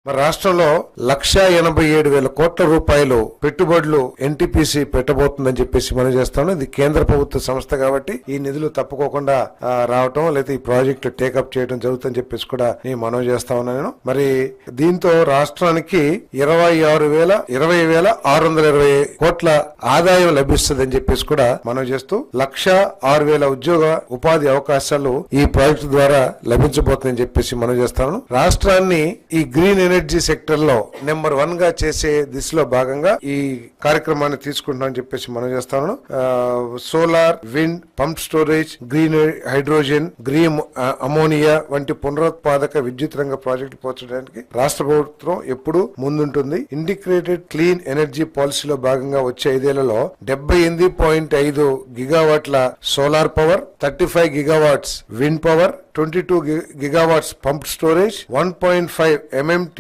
మరి రాష్ట్రంలో 1,87,000 కోట్ల రూపాయలు పెట్టుబడులు ఎన్టీపీసీ పెట్టబోతుందని చెప్పేసి మనం చేస్తాను. ఇది కేంద్ర ప్రభుత్వ సంస్థ కాబట్టి ఈ నిధులు తప్పుకోకుండా రావటం లేదా ఈ ప్రాజెక్టు టేకప్ చేయడం జరుగుతుందని చెప్పేసి కూడా నేను మనవి చేస్తా ఉన్నాను. మరి దీంతో రాష్ట్రానికి 20,620 కోట్ల ఆదాయం లభిస్తుందని చెప్పేసి కూడా మనం చేస్తూ 1,06,000 ఉద్యోగ ఉపాధి అవకాశాలు ఈ ప్రాజెక్టు ద్వారా లభించబోతుందని చెప్పేసి మనం చేస్తాను. రాష్ట్రాన్ని ఈ గ్రీన్ ఎనర్జీ సెక్టర్ లో నెంబర్ 1 గా చేసే దిశలో భాగంగా ఈ కార్యక్రమాన్ని తీసుకుంటామని చెప్పేసి మనం చేస్తాను. Solar, wind, pump storage, green hydrogen, green ammonia వంటి పునరుత్పాదక విద్యుత్ రంగ ప్రాజెక్టులు పోర్చడానికి రాష్ట్ర ప్రభుత్వం ఎప్పుడు ముందుంటుంది. ఇంటిగ్రేటెడ్ క్లీన్ ఎనర్జీ పాలసీలో భాగంగా వచ్చే 5 ఏళ్లలో 78.5 గిగావాట్ల solar power, 35 gigawatts wind power, 22 gigawatts pump storage, 1.5 MMT